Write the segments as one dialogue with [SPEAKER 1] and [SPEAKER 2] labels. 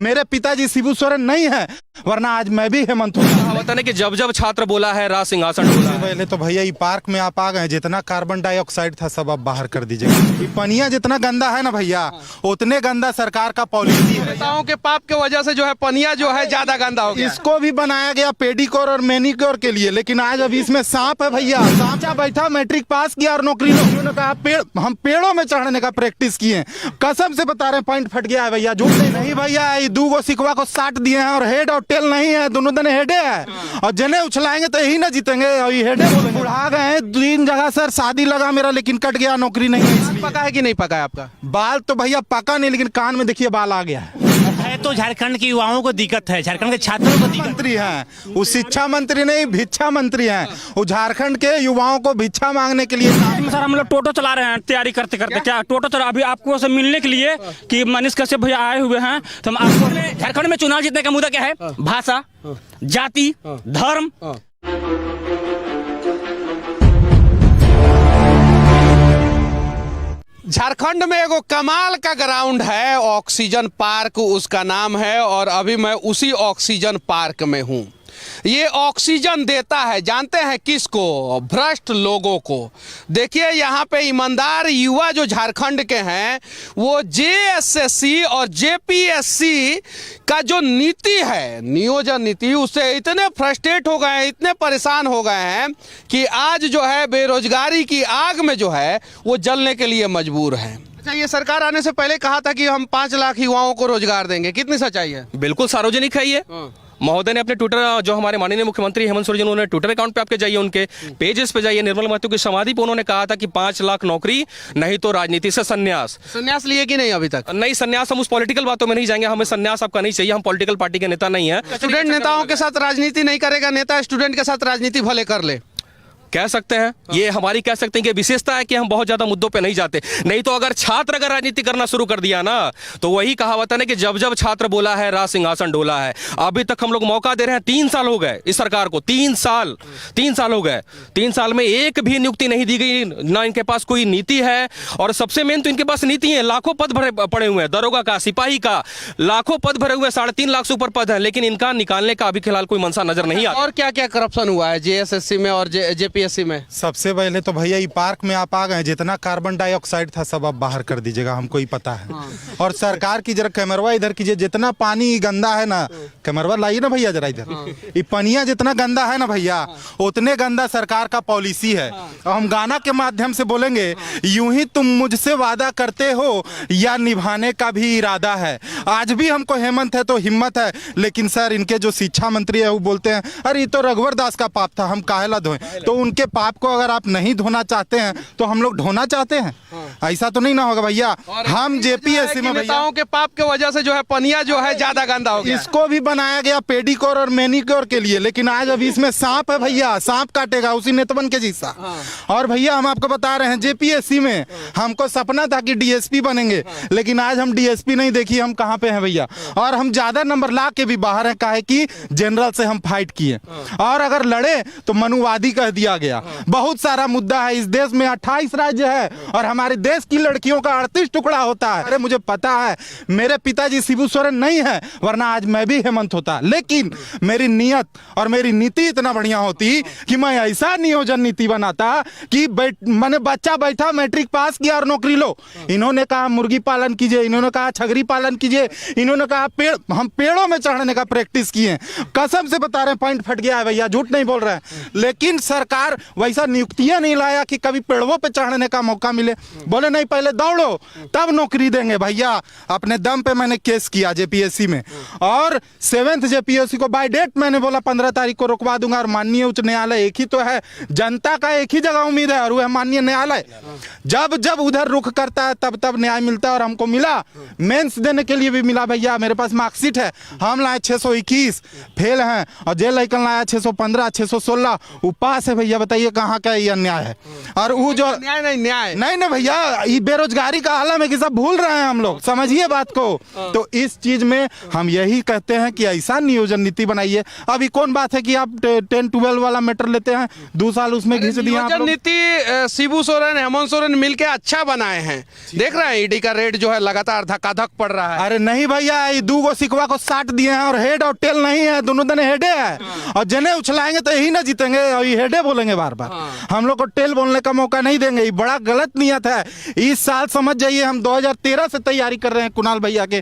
[SPEAKER 1] मेरे पिताजी शिबू सोरेन नहीं है, वरना आज मैं भी हेमंत हूँ।
[SPEAKER 2] बताने कि जब जब छात्र बोला है राज सिंहासन डोला है।
[SPEAKER 1] पहले तो भैया ये पार्क में आप आ गए, जितना कार्बन डाइऑक्साइड था सब आप बाहर कर दीजिएगा। ये पनिया जितना गंदा है ना भैया, उतने गंदा सरकार का पॉलिसी है।
[SPEAKER 3] नेताओं के पाप के वजह से जो है पनिया जो है ज्यादा गंदा हो गया।
[SPEAKER 1] इसको भी बनाया गया पेडिक्योर और मैनिक्योर के लिए, लेकिन आज अभी इसमें सांप है भैया। सांप बैठा, मैट्रिक पास किया और नौकरी उन्होंने कहा हम पेड़ों में चढ़ने का प्रैक्टिस किए। कसम से बता रहे हैं, पॉइंट फट गया है भैया, झूठ नहीं भैया। ये 2 सिकवा को साट दिए हैं और हेड और टेल नहीं है, दोनों दने हेडे है और जने उछलाएंगे तो यही ना जीतेंगे। और ये हेडे बुढ़ा गए हैं 3 जगह सर, शादी लगा मेरा लेकिन कट गया, नौकरी नहीं है।
[SPEAKER 3] पका है कि नहीं पका है आपका?
[SPEAKER 1] बाल तो भैया पका नहीं, लेकिन कान में देखिए बाल आ गया है।
[SPEAKER 4] तो झारखंड के युवाओं को दिक्कत है, झारखंड के छात्रों को दिक्कत।
[SPEAKER 1] मंत्री हैं वो, शिक्षा मंत्री नहीं भिक्षा मंत्री हैं वो। झारखंड के युवाओं को भिक्षा मांगने के लिए।
[SPEAKER 4] सर हम लोग टोटो चला रहे हैं तैयारी करते करते। क्या टोटो चला अभी आपको से मिलने के लिए कि मनीष कश्यप भैया आए हुए हैं, तो हम आपको झारखंड में चुनाव जीतने का मुद्दा क्या है? भाषा, जाति, धर्म।
[SPEAKER 3] झारखंड में एगो कमाल का ग्राउंड है, ऑक्सीजन पार्क उसका नाम है, और अभी मैं उसी ऑक्सीजन पार्क में हूँ। ये ऑक्सीजन देता है, जानते हैं किसको? भ्रष्ट लोगों को। देखिए यहाँ पे ईमानदार युवा जो झारखंड के हैं, वो जेएसएससी और जेपीएससी का जो नीति है, नियोजन नीति, उससे इतने फ्रस्ट्रेट हो गए हैं, इतने परेशान हो गए हैं कि आज जो है बेरोजगारी की आग में जो है वो जलने के लिए मजबूर है। अच्छा, ये सरकार आने से पहले कहा था कि हम 5 लाख युवाओं को रोजगार देंगे, कितनी सच्चाई है?
[SPEAKER 2] बिल्कुल सार्वजनिक है ये। महोदय ने अपने ट्विटर, जो हमारे माननीय मुख्यमंत्री हेमंत सोरेन, उन्होंने ट्विटर अकाउंट पे आपके जाइए, उनके पेजेस पे जाइए, निर्मल महतो की समाधि पे उन्होंने कहा था कि 5 लाख नौकरी, नहीं तो राजनीति से संन्यास।
[SPEAKER 3] संन्यास लिए कि नहीं अभी तक?
[SPEAKER 2] नहीं संन्यास, हम उस पॉलिटिकल बातों में नहीं जाएंगे, हमें संन्यास आपका नहीं चाहिए, हम पॉलिटिकल पार्टी के नेता नहीं है।
[SPEAKER 3] स्टूडेंट नेताओं के साथ राजनीति नहीं करेगा, नेता स्टूडेंट के साथ राजनीति भले कर ले,
[SPEAKER 2] कह सकते हैं। ये हमारी कह सकते हैं कि विशेषता है कि हम बहुत ज्यादा मुद्दों पे नहीं जाते। नहीं तो अगर छात्र अगर राजनीति करना शुरू कर दिया ना, तो वही कहावत है ना कि जब जब छात्र बोला है राज सिंहासन डोला है। अभी तक हम लोग मौका दे रहे हैं, 3 साल हो गए इस सरकार को, 3 साल हो गए। 3 साल में एक भी नियुक्ति नहीं दी गई, ना इनके पास कोई नीति है। और सबसे मेन तो इनके पास नीति है, लाखों पद भरे पड़े हुए हैं, दरोगा का, सिपाही का, लाखों पद भरे हुए, 3.5 लाख से ऊपर पद है, लेकिन इनका निकालने का अभी फिलहाल कोई मंशा नजर नहीं आता।
[SPEAKER 3] और क्या क्या करप्शन हुआ है जेएसएससी में और जेपीएससी में?
[SPEAKER 1] सबसे पहले तो भैया ये पार्क में आप आ गए, जितना कार्बन डाइऑक्साइड था सब आप बाहर कर दीजिएगा, हमको ही पता है। और सरकार की जरा कैमरवा इधर कीजिए, जितना पानी गंदा है ना, कैमरवा लाइए ना भैया जरा इधर। ये पनिया जितना गंदा है ना भैया, उतने गंदा सरकार का पॉलिसी है। और हम गाना के माध्यम से बोलेंगे, यूं ही तुम मुझसे वादा करते हो या निभाने का भी इरादा है। आज भी हमको हेमंत है तो हिम्मत है, लेकिन सर इनके जो शिक्षा मंत्री है वो बोलते हैं अरे ये तो रघुवर दास का पाप था, हम काहेला धोएं। तो उनके पाप को अगर आप नहीं धोना चाहते हैं तो हम लोग ढोना चाहते हैं, ऐसा तो नहीं ना होगा भैया। हम जेपीएससी में
[SPEAKER 3] नेताओं के पाप के वजह से जो है पनिया जो है ज्यादा गंदा हो गया।
[SPEAKER 1] इसको भी बनाया गया पेडिक्योर और मैनिक्योर के लिए, लेकिन आज अभी इसमें सांप है भैया, सांप काटेगा उसी नेतवन के जैसा। और भैया हम आपको बता रहे हैं, जेपीएससी में हमको सपना था कि डीएसपी बनेंगे, लेकिन आज हम डीएसपी नहीं, देखिए हम कहां पे हैं भैया। और हम ज्यादा नंबर ला के भी बाहर हैं, काहे कि जनरल से हम फाइट किए, और अगर लड़े तो मनुवादी कह दिया गया। बहुत सारा मुद्दा है, इस देश में 28 राज्य है और हमारे देश की लड़कियों का 38 टुकड़ा होता है। अरे मुझे पता है, मेरे पिताजी शिबू सोरेन नहीं है, वरना आज मैं भी हेमंत होता। लेकिन मेरी नियत और मेरी नीति इतना बढ़िया होती कि मैं ऐसा नियोजन नीति बनाता कि मैंने बच्चा बैठा, मैट्रिक पास किया और नौकरी लो। इन्होंने कहा मुर्गी पालन कीजिए, इन्होंने कहा छगरी पालन कीजिए, इन्होंने कहा हम पेड़ों में चढ़ने का प्रैक्टिस किए। कसम से बता रहे हैं, पॉइंट फट गया है भैया, झूठ नहीं बोल रहे हैं। लेकिन सरकार वैसा नियुक्तियां नहीं लाया कि कभी पेड़ों पे चढ़ने का मौका मिले। बोले नहीं पहले दौड़ो तब नौकरी देंगे। भैया अपने दम पे मैंने केस किया जेपीएससी में, और 7th जेपीएससी को बाय डेट मैंने बोला 15 तारीख को रुकवा दूंगा। और माननीय उच्च न्यायालय एक ही तो है, जनता का एक ही जगह उम्मीद है, और वो है माननीय न्यायालय। जब जब उधर रुख करता है तब तब न्याय मिलता है, और हमको मिला। मेंस देने के लिए भी मिला भैया, मेरे पास मार्कशीट है। हम लाए 621, फेल हैं, और जेल लाइकन लाया 615, 616, वो पास है भैया। भैया बताइए कहाँ का ये अन्याय है। और वो जो
[SPEAKER 3] न्याय नहीं, न्याय
[SPEAKER 1] नहीं ना भैया, ये बेरोजगारी का आलम है कि सब भूल रहे हैं हम लोग, समझिए बात को। तो इस चीज में हम यही कहते हैं कि ऐसा नियोजन नीति बनाइए। अभी कौन बात है कि आप 10-12 वाला मैटर लेते हैं, 2 साल उसमें घिस दिया आप
[SPEAKER 3] नियोजन
[SPEAKER 1] लोग।
[SPEAKER 3] नीति शिबू सोरेन, हेमंत सोरेन मिलके अच्छा बनाए हैं। देख रहे हैं ईडी का रेट जो है लगातार धक्का-धक पड़ रहा है।
[SPEAKER 1] अरे नहीं भैया, ये 2 सिकवा को 60 दिए हैं और हेड और टेल नहीं है, दोनों दने हेडे है। और जने उछलाएंगे तो यही ना जीतेंगे, और ये हेडे बोलेंगे बार बार। हम लोग को टेल बोलने का मौका नहीं देंगे, ये बड़ा गलत नियत है। इस साल समझ जाइए हम 2013 से तैयारी कर रहे हैं, कुणाल भैया के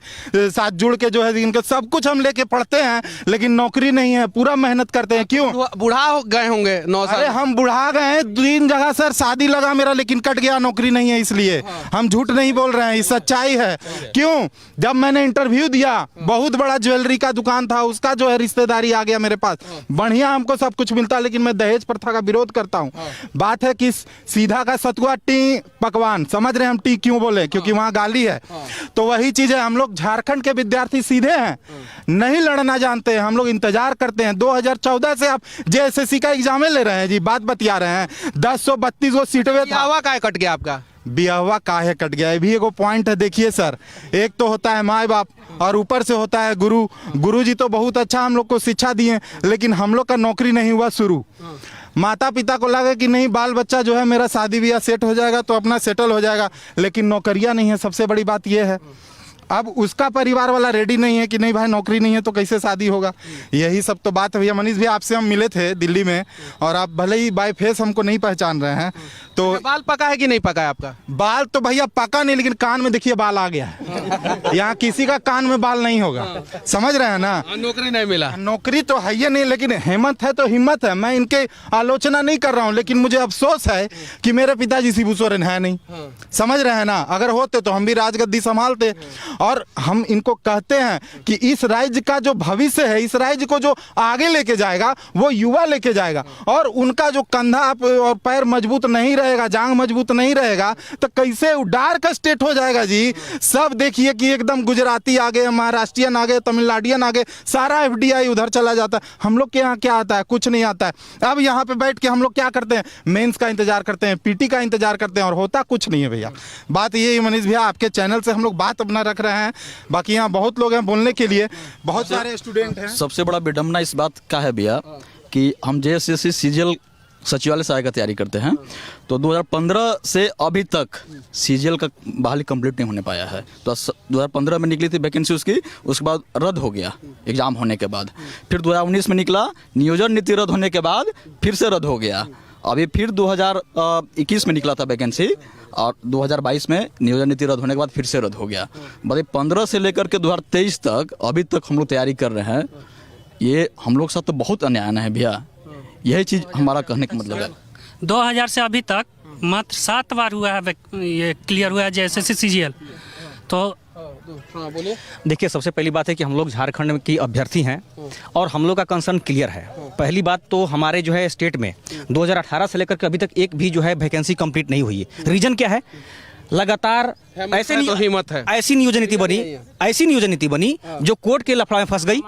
[SPEAKER 1] साथ जुड़ के जो है इनके सब कुछ हम लेके पढ़ते हैं, लेकिन नौकरी नहीं है। पूरा मेहनत करते हैं। क्यों?
[SPEAKER 3] बुढ़ा हो गए होंगे 9 साल।
[SPEAKER 1] अरे हम बुढ़ा गए हैं, 3 जगह सर शादी लगा मेरा, लेकिन कट गया, नौकरी नहीं है। इसलिए हम झूठ नहीं बोल रहे हैं, ये सच्चाई है। क्यों? जब मैंने इंटरव्यू दिया, बहुत बड़ा ज्वेलरी का दुकान था, उसका जो है रिश्तेदारी आ गया मेरे पास, बढ़िया हमको सब कुछ मिलता, लेकिन मैं दहेज प्रथा का विरोध करता हूँ। बात है कि सीधा का सतुआ टी पकवान, समझ रहे हैं हम टी क्यों बोले? क्योंकि वहाँ गाली है। तो वही चीज है, हम लोग झारखंड के विद्यार्थी सीधे हैं, नहीं लड़ना जानते हैं, हम लोग इंतजार करते हैं। 2014 से आप जेएसएससी का एग्जाम ले रहे हैं जी, बात बतिया रहे हैं। 1032 सीटें था।
[SPEAKER 3] हवा का कट गया आपका?
[SPEAKER 1] बियाहवा काहे कट गया, ये भी एगो पॉइंट है। देखिए सर, एक तो होता है माँ बाप और ऊपर से होता है गुरु। गुरु जी तो बहुत अच्छा हम लोग को शिक्षा दिए, लेकिन हम लोग का नौकरी नहीं हुआ शुरू। माता पिता को लगा कि नहीं बाल बच्चा जो है मेरा शादी ब्याह सेट हो जाएगा तो अपना सेटल हो जाएगा, लेकिन नौकरियां नहीं है। सबसे बड़ी बात यह है, अब उसका परिवार वाला रेडी नहीं है कि नहीं भाई नौकरी नहीं है तो कैसे शादी होगा। यही सब तो बात है भैया। मनीष भैया आपसे हम मिले थे दिल्ली में, और आप भले ही बाय फेस हमको नहीं पहचान रहे हैं। तो
[SPEAKER 3] बाल पका है कि नहीं पका है आपका?
[SPEAKER 1] बाल तो भैया पका नहीं, लेकिन कान में देखिए बाल आ गया है। यहाँ किसी का कान में बाल नहीं होगा, समझ रहे हैं ना।
[SPEAKER 3] नौकरी नहीं मिला।
[SPEAKER 1] नौकरी तो है ही नहीं, लेकिन हिम्मत है तो हिम्मत है। मैं इनके आलोचना नहीं कर रहा हूँ, लेकिन मुझे अफसोस है कि मेरे पिताजी शिबू सोरेन है नहीं, समझ रहे हैं ना। अगर होते तो हम भी राजगद्दी संभालते। और हम इनको कहते हैं कि इस राज्य का जो भविष्य है, इस राज्य को जो आगे लेके जाएगा वो युवा लेके जाएगा। और उनका जो कंधा और पैर मजबूत नहीं रहेगा, जांग मजबूत नहीं रहेगा, तो कैसे डार्क स्टेट हो जाएगा जी। सब देखिए कि एकदम गुजराती आ गए, महाराष्ट्रियन आ गए, तमिलनाडियन आ गए, सारा एफडीआई उधर चला जाता है। हम लोग के यहाँ क्या आता है? कुछ नहीं आता है। अब यहाँ पे बैठ के हम लोग क्या करते हैं? मेंस का इंतजार करते हैं, पीटी का इंतजार करते हैं, और होता कुछ नहीं है भैया। बात ये मनीष भैया, आपके चैनल से हम लोग बात अपना रख रहे हैं, बाकी यहाँ बहुत लोग हैं बोलने के लिए, बहुत सारे स्टूडेंट हैं।
[SPEAKER 5] सबसे बड़ा विडम्बना इस बात का है भैया कि हम जेएसएससी सीजीएल सचिवालय सहायक का तैयारी करते हैं, तो 2015 से अभी तक सीजीएल का बहाली कंप्लीट नहीं होने पाया है। तो 2015 में निकली थी वैकेंसी उसकी, उसके बाद रद्द हो गया एग्जाम होने के बाद। फिर 2019 में निकला, नियोजन नीति रद्द होने के बाद फिर से रद्द हो गया। अभी फिर 2021 में निकला था वैकेंसी, और 2022 में नियोजन नीति रद्द होने के बाद फिर से रद्द हो गया। मतलब 15 से लेकर के 2023 तक अभी तक हम लोग तैयारी कर रहे हैं। ये हम लोग साथ तो बहुत अन्याय है भैया, यही चीज़ हमारा कहने का मतलब है।
[SPEAKER 6] 2000 से अभी तक मात्र 7 बार हुआ है, ये क्लियर हुआ है जेएसएससी सीजीएल। तो
[SPEAKER 4] देखिए, सबसे पहली बात है कि हम लोग झारखंड की अभ्यर्थी हैं और हम लोग का कंसर्न क्लियर है। पहली बात तो हमारे जो है स्टेट में 2018 से लेकर के अभी तक एक भी जो है वैकेंसी कंप्लीट नहीं हुई है। रीजन क्या है? लगातार ऐसे
[SPEAKER 3] तो हिम्मत है,
[SPEAKER 4] ऐसी नियोजन नीति बनी जो कोर्ट के लफड़ा में फंस गई,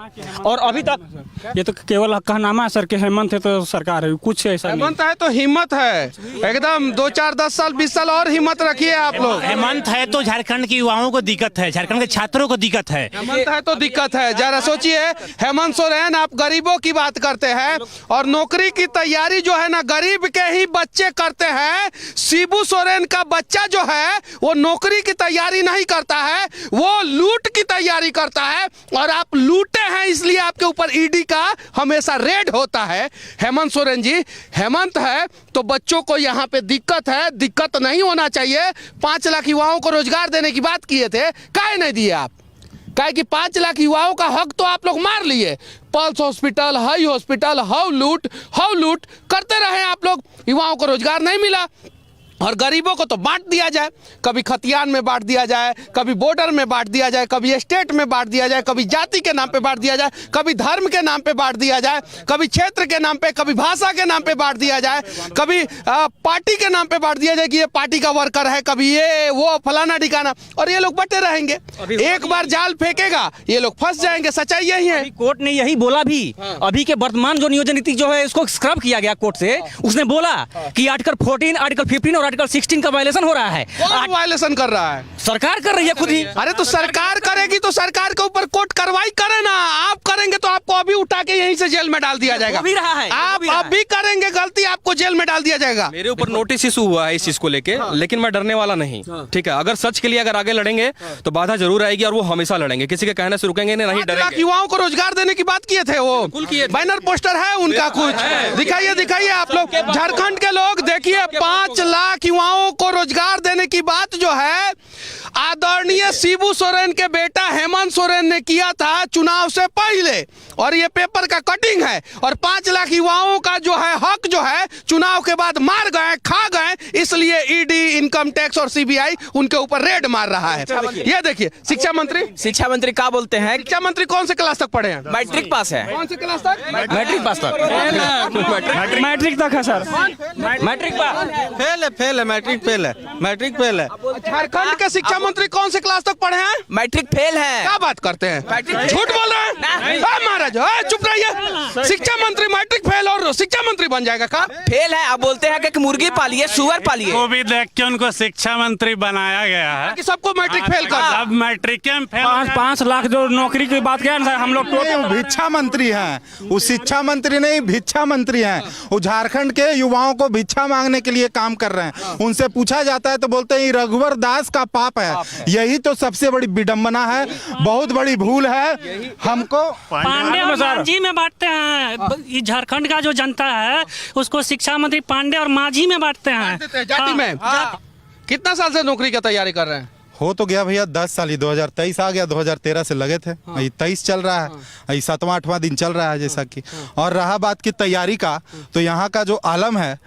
[SPEAKER 4] और अभी तक
[SPEAKER 6] ये तो केवल कहनामा है सर के हेमंत है तो सरकार है, कुछ ऐसा नहीं।
[SPEAKER 3] हेमंत है तो हिम्मत है एकदम। 2, 4, 10 साल 20 साल और हिम्मत रखिए आप लोग।
[SPEAKER 7] हेमंत है तो झारखंड के युवाओं को दिक्कत है, झारखंड के छात्रों को दिक्कत है।
[SPEAKER 3] हेमंत है तो दिक्कत है। जरा सोचिए, हेमंत सोरेन आप गरीबों की बात करते हैं, और नौकरी की तैयारी जो है ना गरीब के ही बच्चे करते हैं। शिबू सोरेन का बच्चा जो है वो नौकरी की तैयारी नहीं करता है, वो लूट की तैयारी करता है, और आप लूटे हैं इसलिए आपके ऊपर ईडी का हमेशा रेड होता है। हेमंत सोरेन जी, हेमंत है तो बच्चों को यहाँ पे दिक्कत है, दिक्कत नहीं होना चाहिए। 5 लाख युवाओं को रोजगार देने की बात किए थे, काहे नहीं दिए आप? काहे कि 5 लाख युवाओं का हक तो आप लोग मार लिए। Pulse hospital, high hospital, how लूट करते रहे आप लोग, युवाओं को रोजगार नहीं मिला। और गरीबों को तो बांट दिया जाए, कभी खतियान में बांट दिया जाए, कभी बॉर्डर में बांट दिया जाए, कभी स्टेट में बांट दिया जाए, कभी जाति के नाम पे बांट दिया जाए, कभी धर्म के नाम पे बांट दिया जाए, कभी क्षेत्र के नाम पे, कभी भाषा के नाम पे बांट दिया जाए, कभी पार्टी के नाम पे बांट दिया जाए कि ये पार्टी का वर्कर है, कभी ये वो फलाना ठिकाना, और ये लोग बटे रहेंगे। एक बार जाल फेंकेगा ये लोग फंस जाएंगे। सच्चाई यही है।
[SPEAKER 4] कोर्ट ने यही बोला भी। अभी के वर्तमान जो नियोजन नीति जो है इसको स्क्रब किया गया कोर्ट से। उसने बोला कि आर्टिकल 14, आर्टिकल 15 और आर्टिकल 16 का वायलेशन हो रहा है।
[SPEAKER 3] कौन वायलेशन कर रहा है?
[SPEAKER 4] सरकार कर रही है खुद ही।
[SPEAKER 3] अरे तो सरकार करेगी तो सरकार के ऊपर कोर्ट कार्रवाई करे ना। आप करेंगे तो आपको अभी उठा के यहीं से जेल में डाल दिया जाएगा।
[SPEAKER 4] भी रहा है,
[SPEAKER 3] आप अभी करेंगे गलती, आपको जेल में डाल दिया जाएगा।
[SPEAKER 2] मेरे ऊपर नोटिस इशू हुआ है इस चीज को लेके, लेकिन मैं डरने वाला नहीं। ठीक है, अगर सच के लिए अगर आगे लड़ेंगे तो बाधा जरूर आएगी और वो हमेशा लड़ेंगे, किसी के कहने से रुकेंगे नहीं, डरेंगे।
[SPEAKER 3] युवाओं को रोजगार देने की बात किए थे वो, बैनर पोस्टर है उनका कुछ, दिखाइए दिखाइए आप लोग। झारखंड के लोग देखिए, 5 लाख युवाओं को रोजगार देने की बात जो है आदरणीय शिबू सोरेन के बेटा हेमंत सोरेन ने किया था चुनाव से पहले, और ये पेपर का कटिंग है। और 5 लाख युवाओं का जो है हक जो है चुनाव के बाद मार गए, खा गए, इसलिए ईडी, इनकम टैक्स और सीबीआई उनके ऊपर रेड मार रहा है। ये देखिए, शिक्षा मंत्री क्या बोलते हैं? शिक्षा मंत्री कौन से क्लास तक पढ़े हैं?
[SPEAKER 4] मैट्रिक पास है।
[SPEAKER 3] कौन से क्लास तक?
[SPEAKER 4] मैट्रिक पास तक। मैट्रिक तक है सर। मैट्रिक पास
[SPEAKER 8] फेल है, मैट्रिक फेल है, मैट्रिक फेल है।
[SPEAKER 3] झारखंड के शिक्षा मंत्री कौन से क्लास तक पढ़े हैं?
[SPEAKER 4] मैट्रिक फेल है।
[SPEAKER 3] क्या बात करते हैं? झूठ बोल रहे हैं महाराज। चुप रहिए। शिक्षा मंत्री मैट्रिक फेल और शिक्षा मंत्री बन जाएगा? क्या
[SPEAKER 4] फेल है? आप बोलते हैं कि मुर्गी पालिए, सुअर पालिए।
[SPEAKER 9] वो भी देख के उनको शिक्षा मंत्री बनाया गया है
[SPEAKER 3] कि सबको मैट्रिक फेल कर।
[SPEAKER 9] अब मैट्रिक में फेल।
[SPEAKER 4] 5 लाख जो नौकरी की बात किया हम लोग
[SPEAKER 1] भिक्षा मंत्री हैं, वो शिक्षा मंत्री नहीं, भिक्षा मंत्री हैं। वो झारखंड के युवाओं को भिक्षा मांगने के लिए काम कर रहे हैं। उनसे पूछा जाता है तो बोलते हैं रघुवर दास का पाप है। यही तो सबसे बड़ी विडंबना है, बहुत बड़ी भूल है। हमको
[SPEAKER 6] पांडे और मांझी में बांटते हैं। ये झारखंड का जो जनता है उसको शिक्षा मंत्री पांडे और मांझी में बांटते हैं।
[SPEAKER 3] जाति में कितना साल से नौकरी की तैयारी कर रहे हैं?
[SPEAKER 1] हो तो गया भैया 10 साल ही, 2023 आ गया, 2013 से लगे थे। ये 23 चल रहा है, ये 7वां-8वां दिन चल रहा है जैसा कि। और रहा बात की तैयारी का, तो यहाँ का जो आलम है,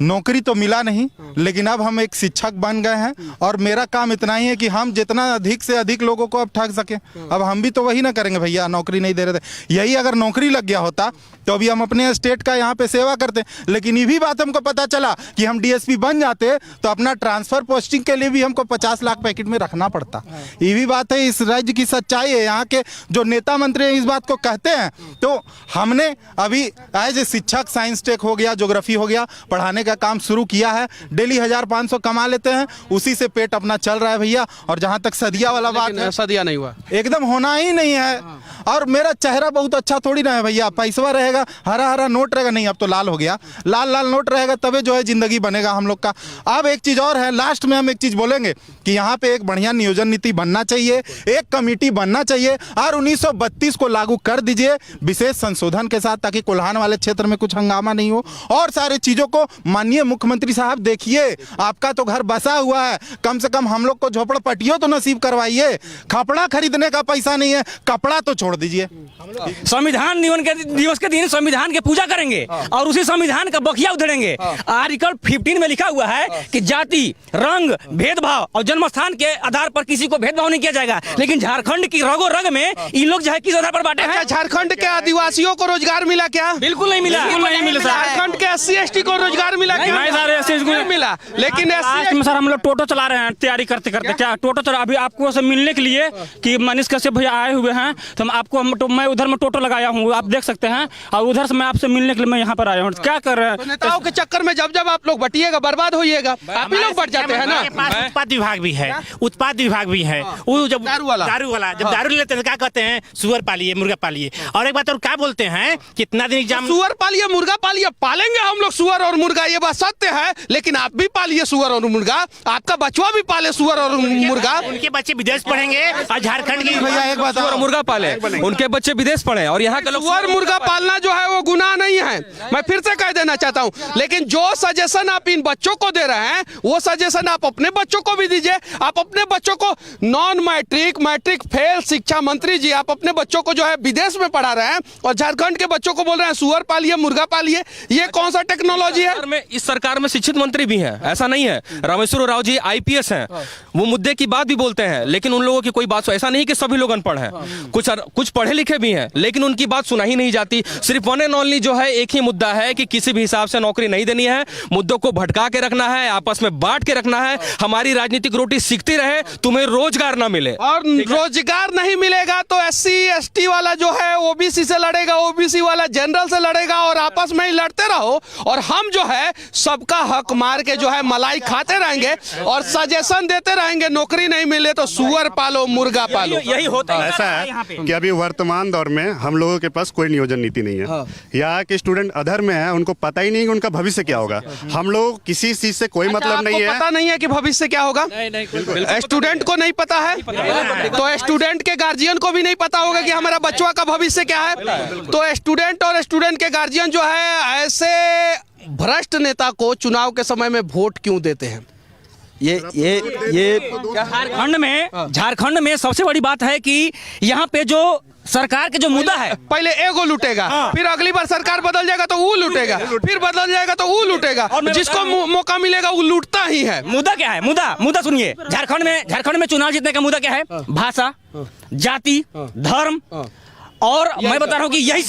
[SPEAKER 1] नौकरी तो मिला नहीं, लेकिन अब हम एक शिक्षक बन गए हैं और मेरा काम इतना ही है कि हम जितना अधिक से अधिक लोगों को अब ठग सके। अब हम भी तो वही ना करेंगे भैया, नौकरी नहीं दे रहे थे। यही अगर नौकरी लग गया होता तो अभी हम अपने स्टेट का यहाँ पे सेवा करते। लेकिन ये भी बात हमको पता चला कि हम डीएसपी बन जाते तो अपना ट्रांसफर पोस्टिंग के लिए भी हमको 50 लाख पैकेट में रखना पड़ता। ये भी बात है, इस राज्य की सच्चाई है। यहाँ के जो नेता मंत्री इस बात को कहते हैं, तो हमने अभी एज ए शिक्षक साइंस टेक हो गया, ज्योग्राफी हो गया, पढ़ाने का काम शुरू किया है। डेली 1500 कमा लेते हैं, उसी से पेट अपना चल रहा है भैया। और जहां तक सदिया वाला बात है,
[SPEAKER 3] सदिया नहीं हुआ,
[SPEAKER 1] एकदम होना ही नहीं है। और मेरा चेहरा बहुत अच्छा थोड़ी ना है भैया, पैसा रहेगा, हरा हरा नोट रहेगा, नहीं अब तो लाल हो गया, लाल लाल नोट रहेगा तबे जो है जिंदगी बनेगा हम लोग का। अब एक चीज और है, लास्ट में हम एक चीज बोलेंगे कि यहाँ पे एक बढ़िया नियोजन नीति बनना चाहिए, एक कमेटी बनना चाहिए और 1932 को लागू कर दीजिए विशेष संशोधन के साथ, ताकि कोल्हान वाले क्षेत्र में कुछ हंगामा नहीं हो। और सारे चीजों को माननीय मुख्यमंत्री साहब देखिए, आपका तो घर बसा हुआ है, कम से कम हम लोग को झोपड़पट्टियों तो नसीब करवाइए। कपड़ा खरीदने का पैसा नहीं है, कपड़ा तो छोड़ दीजिए।
[SPEAKER 4] संविधान दिवस के दिन संविधान की पूजा करेंगे और उसी संविधान का बखिया उधेड़ेंगे। आर्टिकल 15 में लिखा हुआ है कि जाति, रंग, भेदभाव और जन्म स्थान के आधार पर किसी को भेदभाव नहीं किया जाएगा। लेकिन झारखंड की रगो रग में इन लोग जो है किस आधार पर बांटे हैं?
[SPEAKER 3] झारखंड के आदिवासियों को रोजगार मिला क्या?
[SPEAKER 4] बिल्कुल नहीं मिला।
[SPEAKER 3] झारखंड के SC/ST को रोजगार मिला क्या?
[SPEAKER 4] नहीं
[SPEAKER 3] मिला। लेकिन
[SPEAKER 4] सर हम लोग टोटो चला रहे हैं तैयारी करते करते। क्या टोटो चला? अभी आपको से मिलने के लिए कि मनीष कश्यप भैया आए हुए हैं, तो मैं उधर में टोटो लगाया हूँ, आप देख सकते हैं। और उधर से मैं आपसे मिलने के लिए मैं यहाँ पर आया हूँ। क्या कर रहे हैं?
[SPEAKER 3] नेताओं के चक्कर में जब जब आप लोग बटिएगा, बर्बाद होइएगा। आप ही लोग बढ़ जाते हैं ना।
[SPEAKER 7] उत्पाद विभाग भी है, उत्पाद विभाग भी है। वो जब दारू वाला जब दारू लेते हैं क्या कहते हैं? सुअर पालिए, मुर्गा पालिए। और एक बात और क्या बोलते हैं, कितना दिन एग्जाम?
[SPEAKER 3] सुअर पालिए, मुर्गा पालिए, पालेंगे हम लोग सुअर और मुर्गा, ये बात सत्य है। लेकिन आप भी पालिए सुअर और मुर्गा, आपका बचवा भी पाले सुअर और मुर्गा।
[SPEAKER 7] उनके बच्चे विदेश पढ़ेंगे और झारखंड की
[SPEAKER 1] भैया एक बात और,
[SPEAKER 2] मुर्गा पाले, उनके बच्चे विदेश पढ़े और यहाँ के लोग
[SPEAKER 3] सुअर मुर्गा पालना जो है वो गुनाह नहीं है, मैं फिर से कह देना चाहता हूँ। लेकिन जो सजेशन आप इन बच्चों को दे रहे हैं वो सजेशन आप अपने बच्चों को भी दीजिए। आप अपने बच्चों को नॉन मैट्रिक, मैट्रिक फेल शिक्षा मंत्री जी आप अपने बच्चों को जो है विदेश में पढ़ा रहे हैं और झारखंड के बच्चों को बोल रहे हैं सुअर पालिए, मुर्गा पालिए। ये कौन सा टेक्नोलॉजी है?
[SPEAKER 2] इस सरकार में शिक्षित मंत्री भी हैं, ऐसा नहीं है। रामेश्वर राव जी IPS हैं, वो मुद्दे की बात भी बोलते हैं, लेकिन उन लोगों की कोई बात, ऐसा नहीं कि सभी लोग अनपढ़ हैं, कुछ पढ़े लिखे भी हैं, लेकिन उनकी बात सुना ही नहीं जाती। सिर्फ वन एंड ओनली जो है एक ही मुद्दा है कि किसी भी हिसाब से नौकरी नहीं देनी है, मुद्दों को भटका के रखना है, आपस में बांट के रखना है, हमारी राजनीतिक रोटी सिकती रहे, तुम्हें रोजगार ना मिले।
[SPEAKER 3] और रोजगार नहीं मिलेगा तो SC ST वाला जो है OBC से लड़ेगा, OBC वाला जनरल से लड़ेगा और आपस में ही लड़ते रहो और हम जो है सबका हक मार के जो है मलाई खाते रहेंगे और सजेशन देते रहेंगे। नौकरी नहीं मिले तो सुअर पालो, मुर्गा पालो।
[SPEAKER 4] यही होता है।
[SPEAKER 10] ऐसा है कि अभी वर्तमान दौर में हम लोगों के पास कोई नियोजन नीति नहीं है। यहाँ के स्टूडेंट अधर में है, उनको पता ही नहीं कि उनका भविष्य क्या होगा। हम लोग किसी चीज से कोई मतलब नहीं है,
[SPEAKER 3] पता नहीं है कि भविष्य क्या होगा। स्टूडेंट को नहीं पता है तो स्टूडेंट के गार्जियन को भी नहीं पता होगा कि हमारा बच्चों का भविष्य क्या है। तो स्टूडेंट और स्टूडेंट के गार्जियन जो है ऐसे भ्रष्ट नेता को चुनाव के समय में वोट क्यों देते हैं?
[SPEAKER 5] ये
[SPEAKER 4] झारखंड में सबसे बड़ी बात है कि यहाँ पे जो सरकार के जो मुद्दा है,
[SPEAKER 3] पहले एगो लूटेगा, फिर अगली बार सरकार बदल जाएगा तो वो लूटेगा, फिर बदल जाएगा तो वो लूटेगा, जिसको मौका मिलेगा वो लूटता ही है।
[SPEAKER 4] मुद्दा क्या है? मुद्दा सुनिए, झारखंड में चुनाव जीतने का मुद्दा क्या है? भाषा, जाति, धर्म और मैं बता रहा हूँ कि यही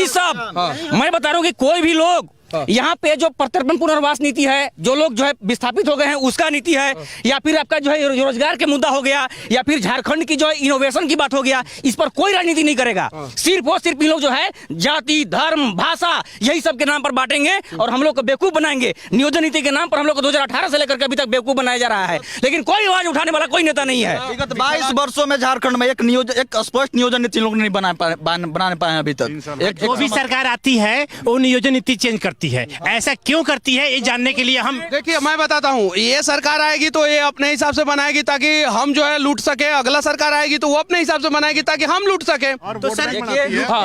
[SPEAKER 4] सब मैं बता रहा हूँ कि कोई भी लोग यहाँ पे जो प्रत्यर्पण पुनर्वास नीति है, जो लोग जो है विस्थापित हो गए हैं उसका नीति है, या फिर आपका जो है रोजगार के मुद्दा हो गया, या फिर झारखंड की जो है इनोवेशन की बात हो गया, इस पर कोई राजनीति नहीं करेगा। सिर्फ और सिर्फ ये लोग जो है जाति, धर्म, भाषा यही सब के नाम पर बांटेंगे और हम लोग को बेवकूफ बनाएंगे। नियोजन नीति के नाम पर हम लोग को 2018 से लेकर के अभी तक बेवकूफ बनाया जा रहा है, लेकिन कोई आवाज उठाने वाला कोई नेता नहीं है।
[SPEAKER 5] विगत 22 वर्षों में झारखंड में एक स्पष्ट नियोजन नीति लोग नहीं बनाने पाए अभी तक।
[SPEAKER 7] जो भी सरकार आती है वो नियोजन नीति चेंज करती है। ऐसा क्यों करती है ये जानने के लिए हम
[SPEAKER 3] देखिए मैं बताता हूँ, ये सरकार आएगी तो ये अपने हिसाब से बनाएगी ताकि हम जो है लूट सके, अगला सरकार आएगी तो वो अपने हिसाब से बनाएगी ताकि हम लूट सके।
[SPEAKER 10] तो सर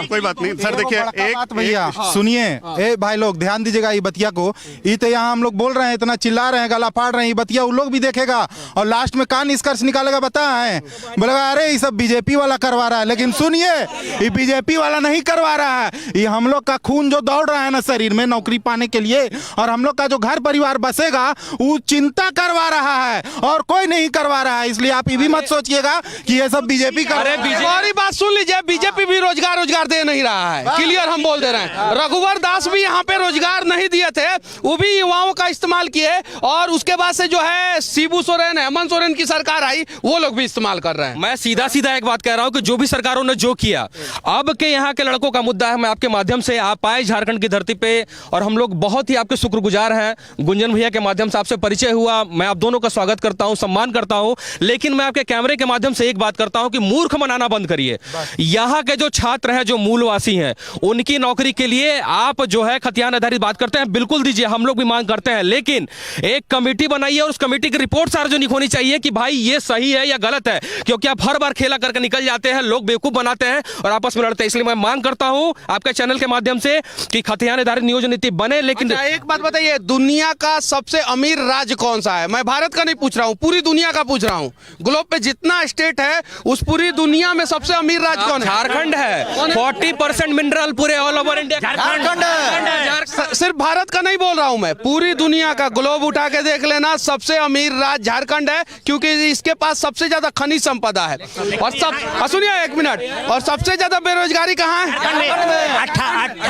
[SPEAKER 10] कोई बात नहीं सर, देखिए एक
[SPEAKER 1] भैया सुनिए, ए भाई लोग ध्यान दीजिएगा ये बतिया को। ये तो यहाँ हम लोग बोल रहे हैं, इतना चिल्ला रहे हैं, गला फाड़ रहे हैं, ये बतिया उन लोग भी देखेगा और लास्ट में कान निष्कर्ष निकालेगा। बता है बोलेगा अरे ये सब बीजेपी वाला करवा रहा है, लेकिन सुनिए ये बीजेपी वाला नहीं करवा रहा है, ये हम लोग का खून जो दौड़ रहा है ना शरीर में नौकरी पाने के लिए और हम लोग का जो घर परिवार बसेगा वो चिंता करवा रहा है और कोई नहीं करवा रहा है। इसलिए आप ये भी मत सोचिएगा कि ये सब बीजेपी कर रहे हैं।
[SPEAKER 3] हमारी बात सुन लीजिए, बीजेपी भी रोजगार दे नहीं रहा है, क्लियर हम बोल दे रहे हैं। रघुवर दास भी यहाँ पे रोजगार नहीं दिए थे, वो भी युवाओं का इस्तेमाल किए और उसके बाद से जो है शिबू सोरेन, हेमंत सोरेन की सरकार आई, वो लोग भी इस्तेमाल कर रहे हैं।
[SPEAKER 2] मैं सीधा एक बात कह रहा हूं कि जो भी सरकारों ने जो किया, अब के यहाँ के लड़कों का मुद्दा है। मैं आपके माध्यम से आप आए झारखंड की धरती पे और हम लोग बहुत ही आपके शुक्रगुजार हैं। गुंजन भैया के माध्यम से आपसे परिचय हुआ, मैं आप दोनों का स्वागत करता हूं, सम्मान करता हूं, लेकिन मैं आपके कैमरे के माध्यम से एक बात करता हूं कि मूर्ख बनाना बंद करिए। यहाँ के जो छात्र हैं, जो मूलवासी हैं, उनकी नौकरी के लिए आप जो है खतियान आधारित बात करते हैं, बिल्कुल दीजिए, हम लोग भी मांग करते हैं, लेकिन एक कमेटी बनाइए और उस कमेटी की रिपोर्ट सार्वजनिक होनी चाहिए कि भाई ये सही है या गलत है, क्योंकि आप हर बार खेला करके निकल जाते हैं, लोग बेवकूफ बनाते हैं और आपस में लड़ते हैं। इसलिए मैं मांग करता हूं आपके चैनल के माध्यम से कि खतियान आधारित नियोजन नीति बने। लेकिन
[SPEAKER 3] एक बात बताइए, दुनिया का सबसे अमीर राज्य कौन सा है? मैं भारत का नहीं पूछ रहा हूँ, पूरी दुनिया का पूछ रहा हूँ। ग्लोब पे जितना स्टेट है उस पूरी दुनिया में सबसे अमीर राज्य कौन है?
[SPEAKER 2] झारखंड है। 40% मिनरल पूरे ऑल ओवर इंडिया झारखंड है।
[SPEAKER 3] सिर्फ भारत का नहीं बोल रहा हूँ मैं, पूरी दुनिया का ग्लोब उठा के देख लेना, सबसे अमीर राज्य झारखंड है, क्योंकि इसके पास सबसे ज्यादा खनिज संपदा है। और सुनिए एक मिनट, और सबसे ज्यादा बेरोजगारी कहाँ है?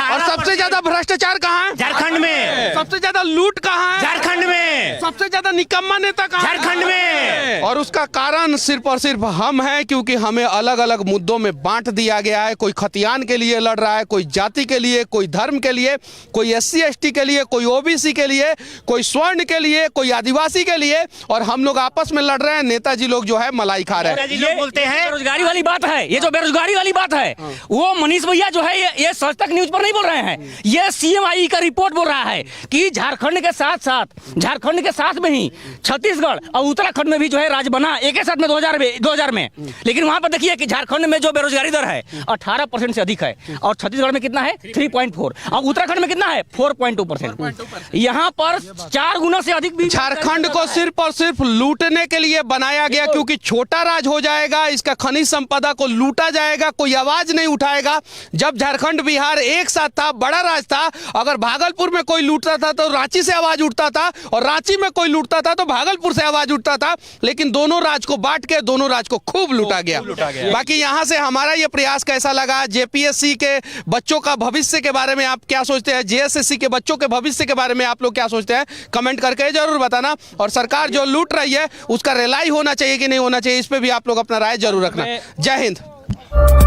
[SPEAKER 3] और सबसे ज्यादा भ्रष्टाचार कहाँ है?
[SPEAKER 7] झारखंड में।
[SPEAKER 3] सबसे ज्यादा लूट कहाँ है?
[SPEAKER 7] झारखंड में।
[SPEAKER 3] सबसे ज्यादा निकम्मा नेता कहाँ है?
[SPEAKER 7] झारखंड में।
[SPEAKER 3] और उसका कारण सिर्फ और सिर्फ हम हैं, क्योंकि हमें अलग अलग मुद्दों में बांट दिया गया है। कोई खतियान के लिए लड़ रहा है, कोई जाति के लिए, कोई धर्म के लिए, कोई SC ST के लिए, कोई OBC के लिए, कोई स्वर्ण के लिए, कोई आदिवासी के लिए, और हम लोग आपस में लड़ रहे हैं। नेताजी लोग जो है मलाई खा रहे हैं।
[SPEAKER 4] ये बोलते हैं बेरोजगारी वाली बात है, ये जो बेरोजगारी वाली बात है वो मनीष भैया जो है ये सच तक न्यूज पर नहीं बोल रहे हैं, ये CMI जेपीएससी का रिपोर्ट बोल रहा है कि झारखंड के साथ में ही छत्तीसगढ़ और उत्तराखंड में भी जो है राज्य बना एक ही साथ में 2000 में। लेकिन वहां पर देखिए कि झारखंड में जो बेरोजगारी दर है 18% से अधिक है और छत्तीसगढ़ में कितना है 3.4 और उत्तराखंड में कितना है 4.2%। यहाँ पर 4 गुना से अधिक भी
[SPEAKER 3] झारखंड को सिर्फ और सिर्फ लूटने के लिए बनाया गया, क्योंकि छोटा राज हो जाएगा, इसका खनिज संपदा को लूटा जाएगा, कोई आवाज नहीं उठाएगा। जब झारखंड बिहार एक साथ था, बड़ा राज था, अगर भागलपुर में कोई लूटता था तो रांची से आवाज उठता था और रांची में कोई लूटता था तो भागलपुर से आवाज उठता था। लेकिन दोनों राज को बांट के दोनों राज को खूब लूटा गया। बाकी यहां से हमारा यह प्रयास कैसा लगा, जेपीएससी के बच्चों का भविष्य के बारे में आप क्या सोचते हैं, जेएसएससी के बच्चों के भविष्य के बारे में आप लोग क्या सोचते हैं, कमेंट करके जरूर बताना। और सरकार जो लूट रही है उसका रिलाई होना चाहिए कि नहीं होना चाहिए, इस पे भी आप लोग अपना राय जरूर रखना। जय हिंद।